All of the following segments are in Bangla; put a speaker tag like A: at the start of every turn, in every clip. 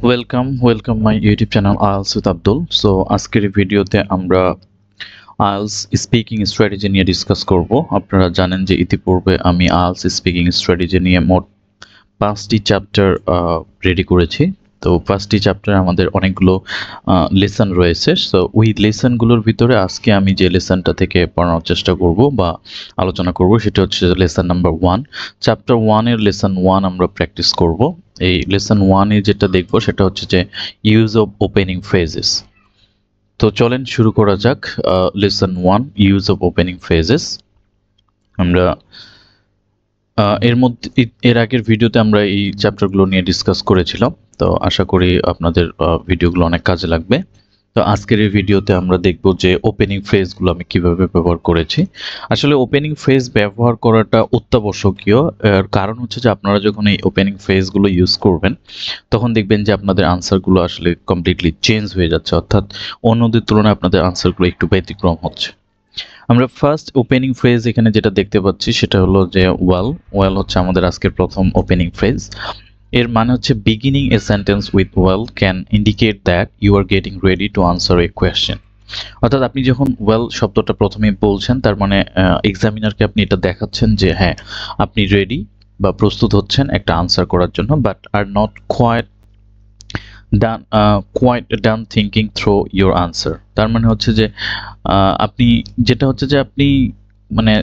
A: Welcome my YouTube channel IELTS with Abdul. So আজকের এই ভিডিওতে আমরা আইএলস স্পিকিং স্ট্র্যাটেজি নিয়ে ডিসকাস করব। আপনারা জানেন যে ইতিপূর্বে আমি আইএলস স্পিকিং স্ট্র্যাটেজি নিয়ে মোট 5টি চ্যাপ্টার রেডি করেছি। তো 5টি চ্যাপ্টারে আমাদের অনেকগুলো লেসন রয়েছে। সো ওই লেসনগুলোর ভিতরে আজকে আমি যে লেসনটা থেকে পড়ানোর চেষ্টা করব বা আলোচনা করব সেটা হচ্ছে লেসন নাম্বার 1। চ্যাপ্টার 1-এর লেসন 1 আমরা প্র্যাকটিস করব। এই লেসন 1-এ যেটা দেখব সেটা হচ্ছে যে ইউজ অফ ওপেনিং ফ্রেজেস। তো চলেন শুরু করা যাক। Lesson 1, use of opening phrases. আমরা এর আগের ভিডিওতে আমরা এই চ্যাপ্টারগুলো নিয়ে ডিসকাস করেছিলাম। তো আশা করি আপনাদের ভিডিওগুলো অনেক কাজে লাগবে। তো আজকের এই ভিডিওতে আমরা দেখব যে ওপেনিং ফ্রেজগুলো আমি কিভাবে ব্যবহার করেছি। আসলে ওপেনিং ফ্রেজ ব্যবহার করাটা অত্যাবশ্যকীয়। এর কারণ হচ্ছে যে আপনারা যখন এই ওপেনিং ফ্রেজগুলো ইউজ করবেন তখন দেখবেন যে আপনাদের আনসারগুলো আসলে কমপ্লিটলি চেঞ্জ হয়ে যাচ্ছে, অর্থাৎ অন্যদের তুলনায় আপনাদের আনসারগুলো একটু ব্যতিক্রম হচ্ছে। আমরা ফার্স্ট ওপেনিং ফ্রেজ এখানে যেটা দেখতে পাচ্ছি সেটা হলো যে ওয়েল হচ্ছে আমাদের আজকের প্রথম ওপেনিং ফ্রেজ। এর মানে হচ্ছে beginning a sentence with well can indicate that you are getting ready to answer a question. অর্থাৎ আপনি যখন ওয়েল শব্দটা প্রথমেই বলছেন তার মানে এক্সামিনারকে আপনি এটা দেখাচ্ছেন যে হ্যাঁ আপনি রেডি বা প্রস্তুত হচ্ছেন একটা আনসার করার জন্য, but are not quite done thinking through your answer. তার মানে হচ্ছে যে আপনি যেটা হচ্ছে যে আপনি মানে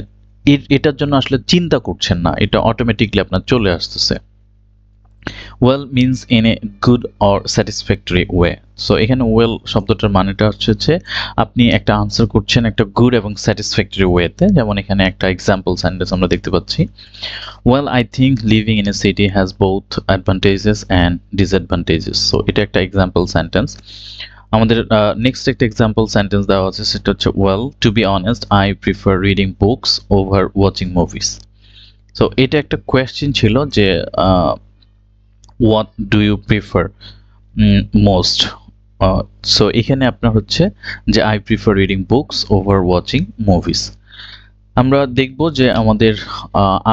A: এটার জন্য আসলে চিন্তা করছেন না, এটা অটোমেটিকলি আপনার চলে আসতেছে। Well means in a good or satisfactory way. So এখানে ওয়েল শব্দটার মানেটা হচ্ছে আপনি একটা আনসার করছেন একটা গুড এবং স্যাটিসফ্যাক্টরি ওয়েতে। যেমন এখানে একটা এক্সাম্পল সেন্টেন্স আমরা দেখতে পাচ্ছি, well I think living in a city has both advantages and disadvantages. So এটা একটা এক্সাম্পল সেন্টেন্স। আমাদের নেক্সট একটা এক্সাম্পল সেন্টেন্স দেওয়া আছে, সেটা হচ্ছে well to be honest I prefer reading books over watching movies. So এটা একটা কোয়েশ্চেন ছিল যে what do you prefer most. So এখানে আপনার হচ্ছে যে I prefer reading books over watching movies. আমরা দেখব যে আমাদের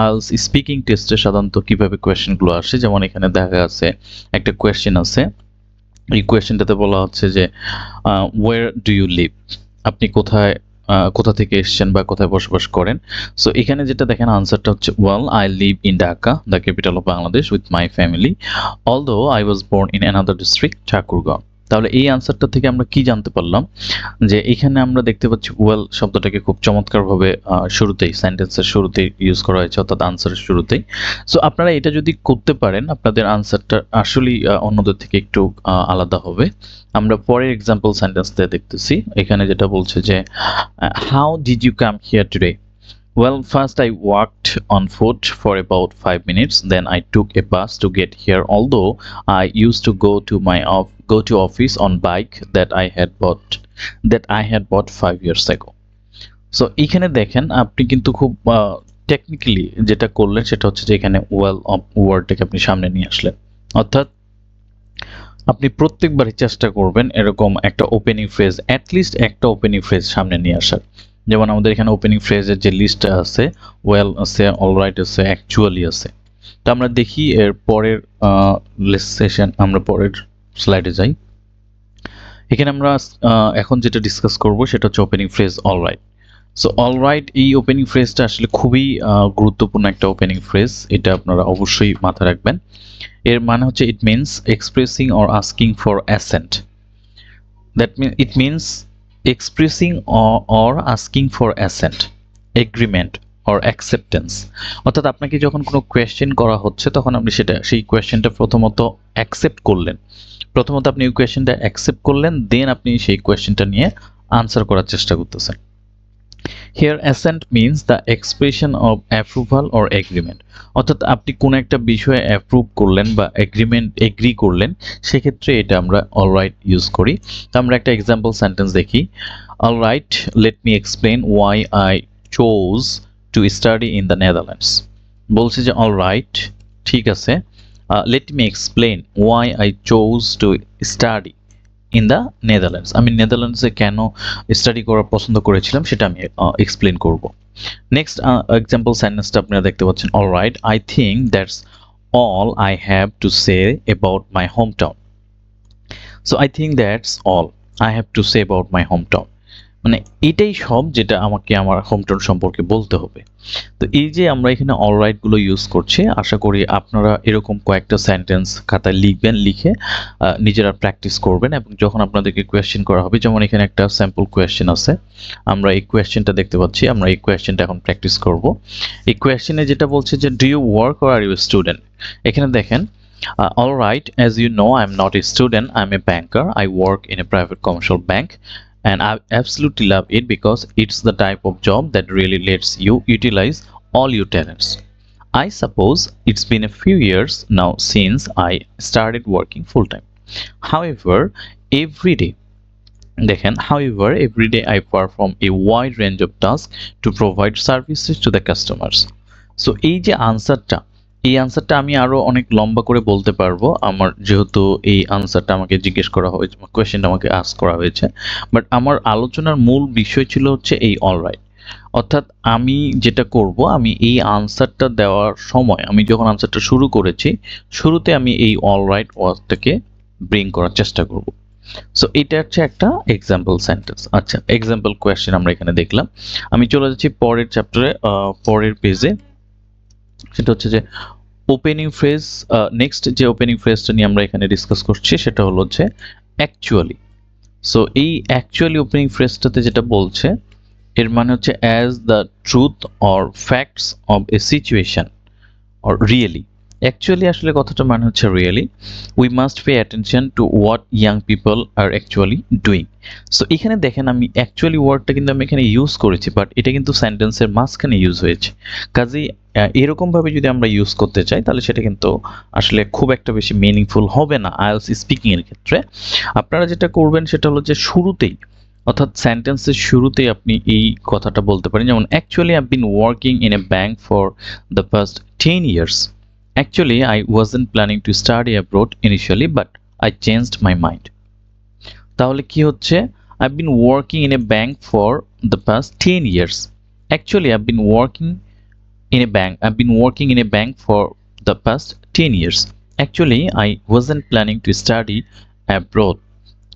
A: আইএলস স্পিকিং টেস্টে সাধারণত কিভাবে কোয়েশ্চেনগুলো আসে। যেমন এখানে দেখা আছে একটা কোয়েশ্চেন আছে, এই কোয়েশ্চেনটাতে বলা হচ্ছে যে ওয়ার ডু ইউ লিভ, আপনি কোথা থেকে এসেছেন বা কোথায় বসবাস করেন। সো এখানে যেটা দেখেন আনসারটা হচ্ছে well I live in Dhaka, the capital of Bangladesh, with my family, although I was born in another district Thakurgaon. তাহলে এই আনসারটা থেকে আমরা কি জানতে পারলাম যে এখানে আমরা দেখতে পাচ্ছি ওয়েল শব্দটাকে খুব চমৎকারভাবে শুরুতেই সেন্টেন্সের শুরুতেই ইউজ করা হয়েছে, অর্থাৎ আনসারের শুরুতেই। সো আপনারা এটা যদি করতে পারেন আপনাদের আনসারটা আসলেই অন্যদের থেকে একটু আলাদা হবে। আমরা পরের এক্সাম্পল সেন্টেন্সটা দেখতেছি। এখানে যেটা বলছে যে how did you come here today. Well, first I walked on foot for about 5 minutes. Then I took a bus to get here. Although I used to go to office on bike that I had bought 5 years ago. So এখানে দেখেন আপনি কিন্তু খুব টেকনিক্যালি যেটা করলেন সেটা হচ্ছে যে এখানে ওয়েল ওয়ার্ডটাকে আপনি সামনে নিয়ে আসলেন। অর্থাৎ আপনি প্রত্যেকবারই চেষ্টা করবেন এরকম একটা ওপেনিং ফ্রেজ, অ্যাটলিস্ট একটা ওপেনিং ফ্রেজ সামনে নিয়ে আসার। যেমন আমাদের এখানে ওপেনিং ফ্রেজের যে লিস্টটা আছে, ওয়েল আছে, অলরাইট আছে, অ্যাকচুয়ালি আছে। তো আমরা দেখি এর পরের সেশন, আমরা পরের স্লাইডে যাই। এখানে আমরা এখন যেটা ডিসকাস করব সেটা হচ্ছে opening phrase alright. So alright এই ওপেনিং ফ্রেজটা আসলে খুবই গুরুত্বপূর্ণ একটা ওপেনিং ফ্রেজ, এটা আপনারা অবশ্যই মাথায় রাখবেন। এর মানে হচ্ছে it means expressing or asking for accent. It means expressing or asking for accent, agreement or acceptance. অর্থাৎ আপনাকে যখন কোনো কোয়েশ্চেন করা হচ্ছে তখন আপনি সেই কোয়েশ্চেনটা প্রথমত আপনি ওই কোয়েশ্চেনটা অ্যাকসেপ্ট করলেন, দেন আপনি সেই কোয়েশ্চেনটা নিয়ে আনসার করার চেষ্টা করতেছেন। Here assent means the expression of approval or agreement. অর্থাৎ আপনি কোন একটা বিষয়ে অ্যাপ্রুভ করলেন বা এগ্রি করলেন, সেক্ষেত্রে এটা আমরা অলরাইট ইউজ করি। তো আমরা একটা এক্সাম্পল সেন্টেন্স দেখি। Alright let me explain why I chose to study in the Netherlands. বলছি যে অলরাইট ঠিক আছে, let me explain why I chose to study in the Netherlands. আমি নেদারল্যান্ডসে কেন স্টাডি করা পছন্দ করেছিলাম সেটা আমি এক্সপ্লেন করব। নেক্সট এক্সাম্পল সেন্টেন্সটা আপনারা দেখতে পাচ্ছেন, alright I think that's all I have to say about my home town. So I think that's all I have to say about my hometown. মানে এটাই সব যেটা আমাকে আমার হোমটাউন সম্পর্কে বলতে হবে। তো এই যে আমরা এখানে অলরাইট গুলো ইউজ করছি, আশা করি আপনারা এরকম কয়েকটা সেন্টেন্স খাতায় লিখবেন, লিখে নিজেরা প্র্যাকটিস করবেন এবং যখন আপনাদেরকে কোয়েশ্চেন করা হবে, যেমন এখানে একটা স্যাম্পল কোয়েশ্চেন আছে, আমরা এই কোয়েশ্চেনটা দেখতে পাচ্ছি, আমরা এই কোয়েশ্চেনটা এখন প্র্যাকটিস করব। এই কোয়েশ্চেনে যেটা বলছে যে do you work or are you student, এখানে দেখেন all right, as you know, I'm not a student, I'm a banker. I work in a private commercial bank and I absolutely love it because it's the type of job that really lets you utilize all your talents. I suppose it's been a few years now since I started working full time. However, every day I perform a wide range of tasks to provide services to the customers. So এই যে আনসারটা, এই আনসারটা আমি আরো অনেক লম্বা করে বলতে পারবো, আমার যেহেতু এই আনসারটা আমাকে জিজ্ঞেস করা হয়েছে, কোয়েশ্চেনটা আমাকে আস্ক করা হয়েছে, বাট আমার আলোচনার মূল বিষয় ছিল হচ্ছে এই অলরাইট। অর্থাৎ আমি যেটা করব, আমি এই আনসারটা দেওয়ার সময়, আমি যখন আনসারটা শুরু করেছি, শুরুতে আমি এই অলরাইট ওয়ার্ডটাকে ব্রিং করার চেষ্টা করব। সো এটা হচ্ছে একটা এক্সাম্পল সেন্টেন্স। আচ্ছা, এক্সাম্পল কোয়েশ্চেন আমরা এখানে দেখলাম। আমি চলে যাচ্ছি পরের চ্যাপ্টারে, পরের পেজে। সেটা হচ্ছে যে ওপেনিং ফ্রেজ। নেক্সট যে ওপেনিং ফ্রেজটা নিয়ে আমরা এখানে ডিসকাস করছি সেটা হলো হচ্ছে অ্যাকচুয়ালি। সো এই অ্যাকচুয়ালি ওপেনিং ফ্রেজটাতে যেটা বলছে, এর মানে হচ্ছে as the truth or facts of a situation or really. Actually আসলে কথাটা মানে হচ্ছে really. We must pay attention to what young people are actually doing. So এখানে দেখেন আমি অ্যাকচুয়ালি ওয়ার্ডটা কিন্তু আমি এখানে ইউজ করেছি, বাট এটা কিন্তু সেন্টেন্সের মাঝখানে ইউজ হয়েছে। কাজেই এরকমভাবে যদি আমরা ইউজ করতে চাই তাহলে সেটা কিন্তু আসলে খুব একটা বেশি মিনিংফুল হবে না আইএলটিএস স্পিকিং এর ক্ষেত্রে। আপনারা যেটা করবেন সেটা হলো যে শুরুতেই, অর্থাৎ সেন্টেন্সের শুরুতেই আপনি এই কথাটা বলতে পারেন, যেমন actually I been working in a bank for the past 10 years. Actually, I wasn't planning to study abroad initially, but I changed my mind. তাহলে কি হচ্ছে, I've been working in a bank for the past 10 years. Actually, I've been working in a bank for the past 10 years. Actually, I wasn't planning to study abroad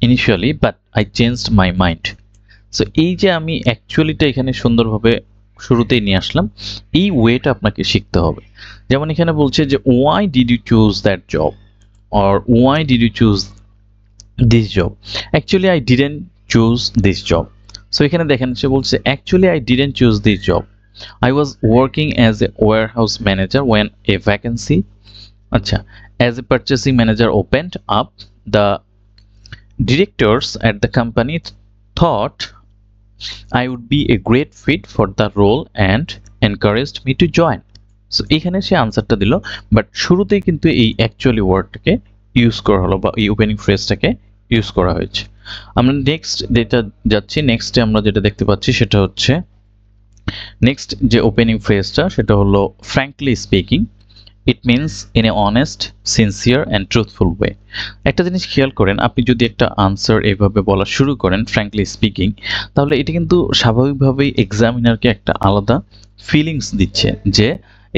A: initially, but I changed my mind. So এই যে আমি অ্যাকচুয়ালিটা এখানে সুন্দরভাবে শুরুতেই নিয়ে আসলাম, এই ওয়েটা আপনাকে শিখতে হবে। যেমন এখানে বলছে যে why did you choose that job or why did you choose this job? Actually I didn't choose this job. So এখানে দেখেন সে বলছে actually I didn't choose this job. I was working as a warehouse manager when a vacancy, আচ্ছা, as a purchasing manager opened up. The directors at the company thought I would be a great fit for the role and encouraged me to join. So এখানে সে আনসারটা দিল, বাট শুরুতেই কিন্তু এই অ্যাকচুয়ালি ওয়ার্ডটাকে ইউজ করা হলো বা এই ওপেনিং ফ্রেজটাকে ইউজ করা হয়েছে। আমরা নেক্সট যেটা যাচ্ছি, নেক্সটে আমরা যেটা দেখতে পাচ্ছি সেটা হচ্ছে নেক্সট যে ওপেনিং ফ্রেজটা সেটা হলো frankly speaking. It means in a honest, sincere and truthful way. একটা জিনিস খেয়াল করেন, আপনি যদি একটা আনসার এইভাবে বলা শুরু করেন ফ্র্যাঙ্কলি স্পিকিং, তাহলে এটা কিন্তু স্বাভাবিকভাবেই এক্সামিনারকে একটা আলাদা ফিলিংস দিচ্ছে, যে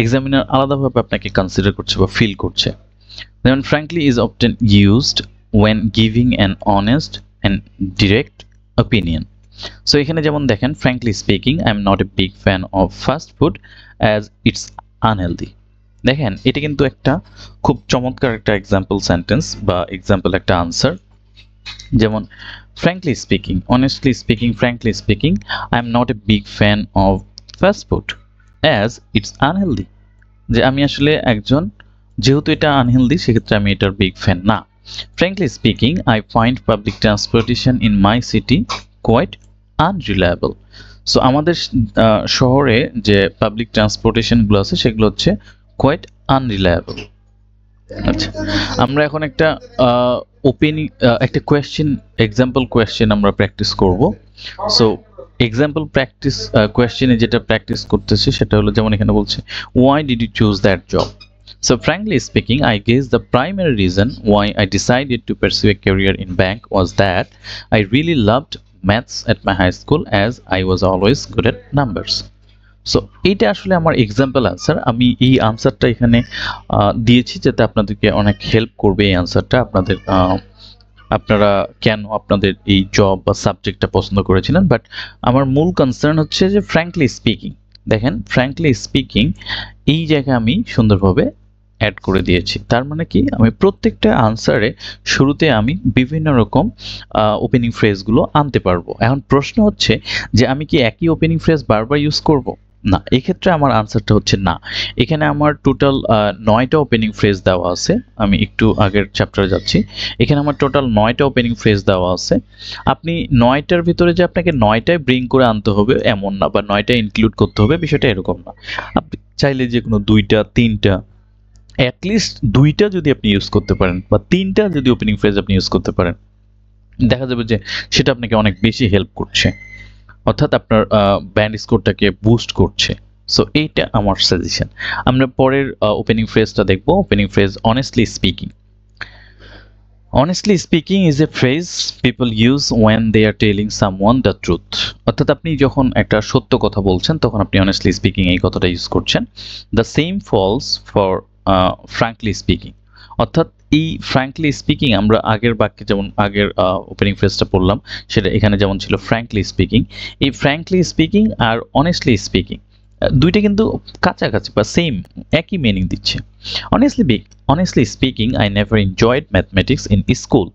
A: এক্সামিনার আলাদাভাবে আপনাকে কনসিডার করছে বা ফিল করছে। যেমন frankly is often used when giving an honest and direct opinion. So এখানে যেমন দেখেন frankly speaking, I am not a big fan of fast food as it's unhealthy. দেখেন এটা কিন্তু একটা খুব চমৎকার একটা এক্সাম্পল সেন্টেন্স বা এক্সাম্পল একটা আনসার। যেমন frankly speaking, honestly speaking, frankly speaking, I am not a big fan of fast food as it's unhealthy. যে আমি আসলে একজন, যেহেতু এটা আনহেলদি সেক্ষেত্রে আমি এটার বিগ ফ্যান না। Frankly speaking, I find public transportation in my city quite unreliable. So আমাদের শহরে যে পাবলিক ট্রান্সপোর্টেশনগুলো আছে সেগুলো হচ্ছে কোয়াইট আনরিলায়েবল। আচ্ছা, আমরা এখন একটা একটা কোয়েশ্চেন, এক্সাম্পল কোয়েশ্চেন আমরা প্র্যাকটিস করব। সো এক্সাম্পল প্র্যাকটিস কোয়েশ্চেনে যেটা প্র্যাকটিস করতেছি সেটা হলো, যেমন এখানে বলছে why did you choose that job? So frankly speaking, I guess the primary reason why I decided to pursue a career in bank was that I really loved maths at my high school as I was always good at numbers. So এইটা আসলে আমার এক্সাম্পল আনসার। আমি এই আনসারটা এখানে দিয়েছি যাতে আপনাদেরকে অনেক হেল্প করবে এই আনসারটা আপনাদের আপনারা কেন আপনাদের এই জব বা সাবজেক্টটা পছন্দ করেছিলেন, বাট আমার মূল কনসার্ন হচ্ছে যে ফ্র্যাঙ্কলি স্পিকিং, দেখেন ফ্র্যাঙ্কলি স্পিকিং এই জায়গায় আমি সুন্দরভাবে অ্যাড করে দিয়েছি। তার মানে কি, আমি প্রত্যেকটা আনসারে শুরুতে আমি বিভিন্ন রকম ওপেনিং ফ্রেজগুলো আনতে পারবো। এখন প্রশ্ন হচ্ছে যে আমি কি একই ওপেনিং ফ্রেজ বারবার ইউজ করব? না, এক্ষেত্রে আমার আনসারটা হচ্ছে না। এখানে আমার টোটাল 9টা ওপেনিং ফ্রেজ দেওয়া আছে। আমি একটু আগের চ্যাপ্টারে যাচ্ছি। এখানে আমার টোটাল 9টা ওপেনিং ফ্রেজ দেওয়া আছে। আপনি 9টার ভিতরে যে আপনাকে 9টাই ব্রিং করে আনতে হবে এমন না, বা 9টা ইনক্লুড করতে হবে, বিষয়টা এরকম না। আপনি চাইলে যে কোনো 2টা 3টা, অ্যাটলিস্ট 2টা যদি আপনি ইউজ করতে পারেন বা 3টা যদি ওপেনিং ফ্রেজ আপনি ইউজ করতে পারেন, দেখা যাবে যে সেটা আপনাকে অনেক বেশি হেল্প করছে, অর্থাৎ আপনার ব্যান্ড স্কোরটাকে বুস্ট করছে। সো এইটা আমার সাজেশন। আমরা পরের ওপেনিং ফ্রেজটা দেখব। Opening phrase honestly speaking. Honestly speaking is a phrase people use when they are telling someone the truth. অর্থাৎ আপনি যখন একটা সত্য কথা বলছেন তখন আপনি honestly speaking এই কথাটা ইউজ করছেন। The same falls for frankly speaking. অর্থাৎ এই frankly speaking আমরা আগের বাক্যে যেমন আগের ওপেনিং ফ্রেজটা পড়লাম, সেটা এখানে যেমন ছিল frankly speaking, এই frankly speaking আর honestly speaking দুইটা কিন্তু কাছাকাছি বা সেম, একই মিনিং দিচ্ছে। Honestly speaking, I never enjoyed mathematics in school.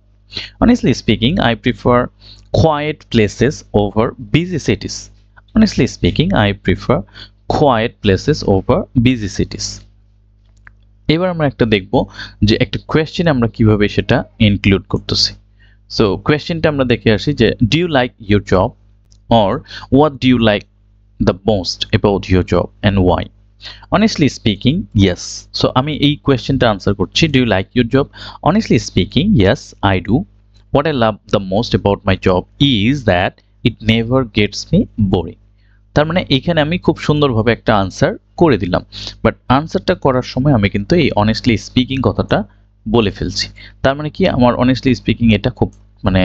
A: Honestly speaking, I prefer quiet places over busy cities. Honestly speaking, I prefer quiet places over busy cities. এবার আমরা একটা দেখব যে একটা কোয়েশ্চেন আমরা কিভাবে সেটা ইনক্লুড করতেছি। সো কোয়েশ্চেনটা আমরা দেখে আসি যে do you like your job, or what do you like the most about your job and why? Honestly speaking, yes. So আমি এই কোয়েশ্চেনটা আনসার করছি, do you like your job? Honestly speaking, yes, I do. What I love the most about my job is that it never gets me boring. তার মানে এখানে আমি খুব সুন্দরভাবে একটা আনসার করে দিলাম, বাট আনসারটা করার সময় আমি কিন্তু এই অনেস্টলি স্পিকিং কথাটা বলে ফেলছি। তার মানে কি, আমার অনেস্টলি স্পিকিং এটা খুব মানে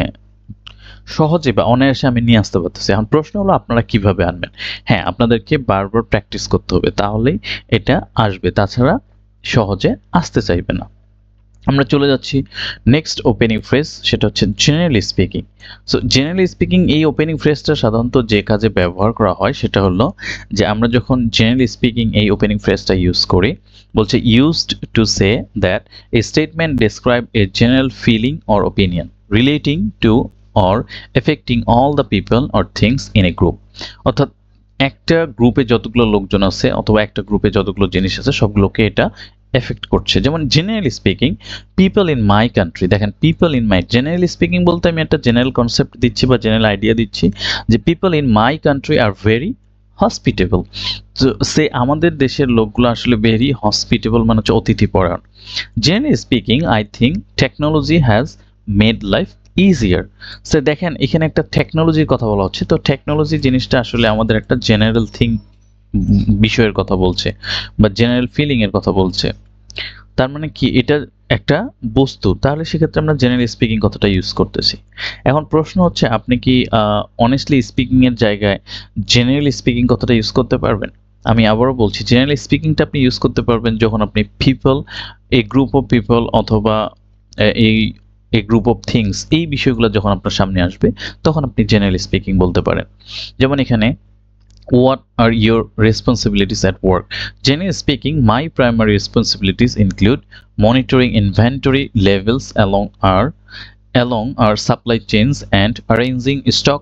A: সহজে বা অনায়াসে আমি নিয়ে আসতে পারতেছি। এখন প্রশ্ন হলো আপনারা কিভাবে আনবেন। হ্যাঁ, আপনাদেরকে বারবার প্র্যাকটিস করতে হবে, তাহলেই এটা আসবে, তাছাড়া সহজে আসতে চাইবে না। আমরা চলে যাচ্ছি নেক্সট ওপেনিং ফ্রেজ, সেটা হচ্ছে generally speaking. So generally speaking এই ওপেনিং ফ্রেজটা সাধারণত যে কাজে ব্যবহার করা হয় সেটা হলো যে আমরা যখন জেনারেলি স্পিকিং এই ওপেনিং ফ্রেজটা ইউজ করি, বলছে used to say that a statement describe a general feeling or opinion relating to or affecting all the people or things in a group. অর্থাৎ একটা গ্রুপে যতগুলো লোকজন আছে অথবা একটা গ্রুপে যতগুলো জিনিস আছে সবগুলোকে এটা এফেক্ট করছে। যেমন generally speaking, people in my country, দেখেন people in my, generally speaking বলতে আমি একটা জেনারেল কনসেপ্ট দিচ্ছি বা জেনারেল আইডিয়া দিচ্ছি যে people in my country are very hospitable. তো সে আমাদের দেশের লোকগুলো আসলে ভেরি হসপিটেবল, মানে হচ্ছে অতিথিপরায়ণ। Generally speaking, I think technology has made life easier. সে দেখেন এখানে একটা টেকনোলজির কথা বলা হচ্ছে, তো টেকনোলজি জিনিসটা আসলে আমাদের একটা জেনারেল বিষয়ের কথা বলছে বা জেনারেল ফিলিং এর কথা বলছে। তার মানে কি, এটা একটা বস্তু, তাহলে সেক্ষেত্রে আমরা জেনারেল স্পিকিং কথাটা ইউজ করতেছি। এখন প্রশ্ন হচ্ছে আপনি কি অনেস্টলি স্পিকিং এর জায়গায় জেনারেল স্পিকিং কথাটা ইউজ করতে পারবেন? আমি আবারও বলছি, জেনারেল স্পিকিংটা আপনি ইউজ করতে পারবেন যখন আপনি people, A group of people অথবা এ গ্রুপ অফ থিংস, এই বিষয়গুলো যখন আপনার সামনে আসবে তখন আপনি জেনারেল স্পিকিং বলতে পারেন। যেমন এখানে what are your responsibilities at work? Generally speaking, my primary responsibilities include monitoring inventory levels along our supply chains and arranging stock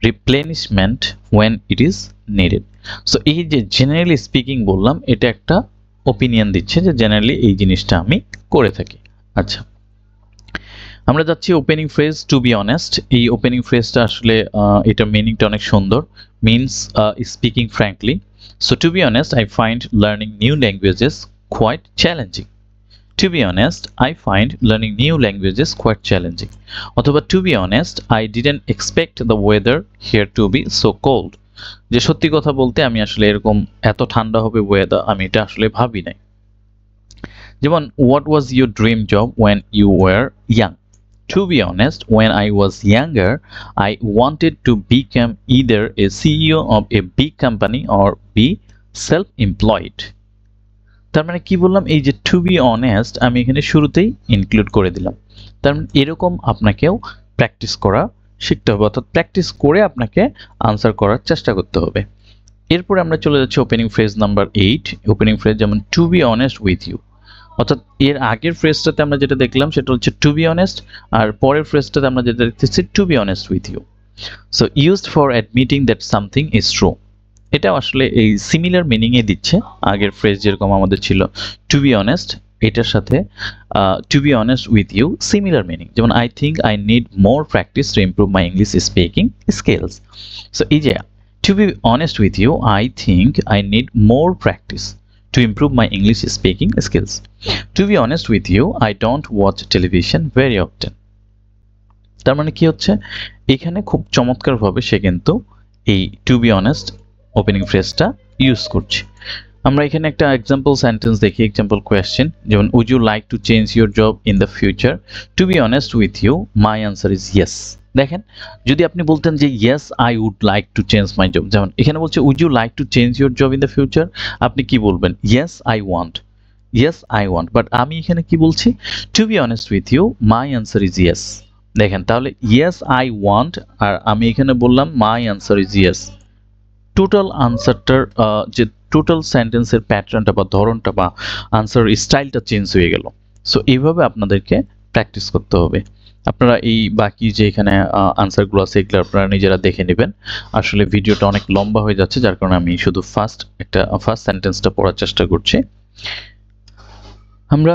A: replenishment when it is needed. So এই যে জেনারেলি স্পিকিং বললাম, এটা একটা ওপিনিয়ন দিচ্ছে যে জেনারেলি এই জিনিসটা আমি করে থাকি। আচ্ছা, আমরা যাচ্ছি opening phrase to be honest. এই ওপেনিং ফ্রেজটা আসলে এটার মিনিংটা অনেক সুন্দর, means speaking frankly. So to be honest, I find learning new languages quite challenging. To be honest, I find learning new languages quite challenging. অথবা to be honest, I didn't expect the weather here to be so cold. যে সত্যি কথা বলতে আমি আসলে এরকম এত ঠান্ডা হবে ওয়েদার আমি এটা আসলে ভাবি নাই। যেমন what was your dream job when you were young? To be honest, when I was younger, I wanted to become either a CEO of a big company or be self-employed. তার মানে কি বললাম, এই যে টু বি অনেস্ট আমি এখানে শুরুতেই ইনক্লুড করে দিলাম। তার মানে এরকম আপনাকেও প্র্যাকটিস করা শিখতে হবে, অর্থাৎ প্র্যাকটিস করে আপনাকে আনসার করার চেষ্টা করতে হবে। এরপরে আমরা চলে যাচ্ছি opening phrase number 8। Opening phrase যেমন to be honest with you, অর্থাৎ এর আগের ফ্রেজটাতে আমরা যেটা দেখলাম সেটা হচ্ছে টু বি অনেস্ট, আর পরের ফ্রেজটাতে আমরা যেটা দেখতেছি to be honest with you. So used for admitting that something is true, এটা আসলে এই সিমিলার মিনিংয়ে দিচ্ছে। আগের ফ্রেজ যেরকম আমাদের ছিল টু বি অনেস্ট, এটার সাথে to be honest with you similar meaning. যেমন I think I need more practice to improve my English speaking skills. So এই যে to be honest with you, I think I need more practice to improve my English speaking skills. To be honest with you, I don't watch television very often. তার মানে কি হচ্ছে, এখানে খুব চমৎকারভাবে সে কিন্তু এই টু বি অনেস্ট ওপেনিং ফ্রেজটা ইউজ করছে। আমরা এখানে একটা এক্সাম্পল সেন্টেন্স দেখি, এক্সাম্পল কোয়েশ্চেন, যেমন would you like to change your job in the future? To be honest with you, my answer is yes. দেখেন, যদি আপনি বলতেন যে yes I would like to change my job, যেমন এখানে বলছে would you like to change your job in the future, আপনি কি বলবেন? Yes I want, yes I want. But আমি এখানে কি বলছি? To be honest with you, my answer is yes. দেখেন, তাহলে ইয়েস আই ওয়ান্ট আর আমি এখানে বললাম my answer is yes, total আনসারটার যে টোটাল সেন্টেন্সের প্যাটার্নটা বা ধরনটা বা আনসার স্টাইলটা চেঞ্জ হয়ে গেল। সো এইভাবে আপনাদেরকে প্র্যাকটিস করতে হবে। আপনারা এই বাকি যে এখানে আনসারগুলো আছে এগুলো আপনারা নিজেরা দেখে নেবেন। আসলে ভিডিওটা অনেক লম্বা হয়ে যাচ্ছে, যার কারণে আমি শুধু ফার্স্ট সেন্টেন্সটা পড়ার চেষ্টা করছি। আমরা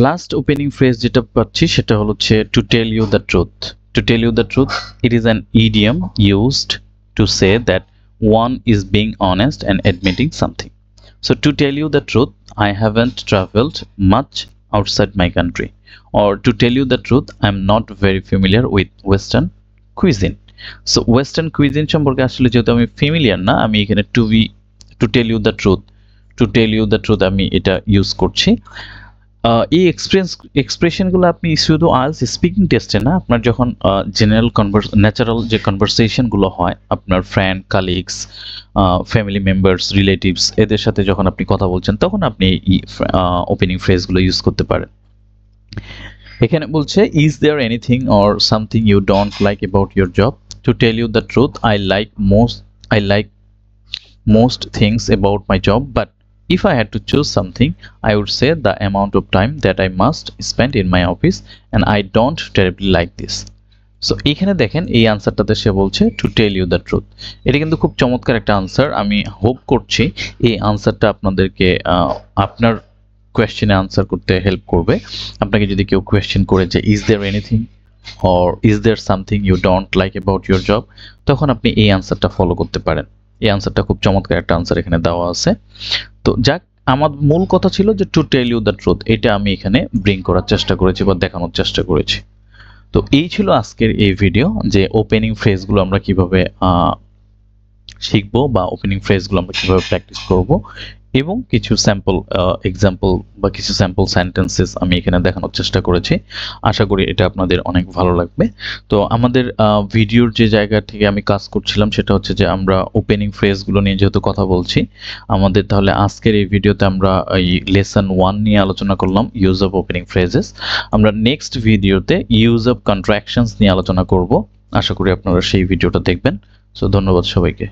A: লাস্ট ওপেনিং ফ্রেজ যেটা পাচ্ছি সেটা হচ্ছে to tell you the truth. To tell you the truth, it is an idiom used to say that one is being honest and admitting something. So to tell you the truth, I haven't traveled much outside my country. Or to tell you the truth, I'm not very familiar with Western cuisine. So Western cuisine সম্পর্কে আসলে যেহেতু আমি ফ্যামিলিয়ার না, আমি এখানে to tell you the truth, to tell you the truth আমি এটা ইউজ করছি। এই এক্সপ্রেশনগুলো আপনি শুধু আইএলটিএস স্পিকিং টেস্টে না, আপনার যখন জেনারেল ন্যাচারাল যে কনভারসেশনগুলো হয় আপনার friend, colleagues, family members, relatives, এদের সাথে যখন আপনি কথা বলছেন তখন আপনি এই ওপেনিং ফ্রেজগুলো ইউজ করতে পারেন। এখানে বলছে is there anything or something you don't like about your job? To tell you the truth, I like most things about my job, but if I had to choose something, I would say the amount of time that I must spend in my office, and I don't terribly like this. So এখানে দেখেন এই আনসারটাতে সে বলছে to tell you the truth. এটা কিন্তু খুব চমৎকার একটা আনসার। আমি হোপ করছি এই আনসারটা আপনাদেরকে আপনার কোয়েশ্চেনে আনসার করতে হেল্প করবে। আপনাকে যদি কেউ কোয়েশ্চেন করে যে is there anything or is there something you don't like about your job, তখন আপনি এই আনসারটা ফলো করতে পারেন। এই আনসারটা খুব চমৎকার একটা আনসার এখানে দেওয়া আছে। তো যাক, আমার মূল কথা ছিল যে to tell you the truth, এটা আমি এখানে ব্রিং করার চেষ্টা করেছি বা দেখানোর চেষ্টা করেছি। তো এই ছিল আজকের এই ভিডিও, যে ওপেনিং ফ্রেজগুলো আমরা কিভাবে শিখবো বা ওপেনিং ফ্রেজগুলো আমরা কিভাবে প্র্যাকটিস করব, এবং কিছু স্যাম্পল এক্সাম্পল বা কিছু স্যাম্পল সেন্টেন্সেস আমি এখানে দেখানোর চেষ্টা করেছি। আশা করি এটা আপনাদের অনেক ভালো লাগবে। তো আমাদের ভিডিওর যে জায়গা থেকে আমি কাজ করছিলাম সেটা হচ্ছে যে আমরা ওপেনিং ফ্রেজগুলো নিয়ে যেহেতু কথা বলছি, আমাদের তাহলে আজকের এই ভিডিওতে আমরা এই লেসন 1 নিয়ে আলোচনা করলাম, ইউজ অফ ওপেনিং ফ্রেজেস। আমরা নেক্সট ভিডিওতে ইউজ অফ কন্ট্রাকশনস নিয়ে আলোচনা করব। আশা করি আপনারা সেই ভিডিওটা দেখবেন। সো ধন্যবাদ সবাইকে।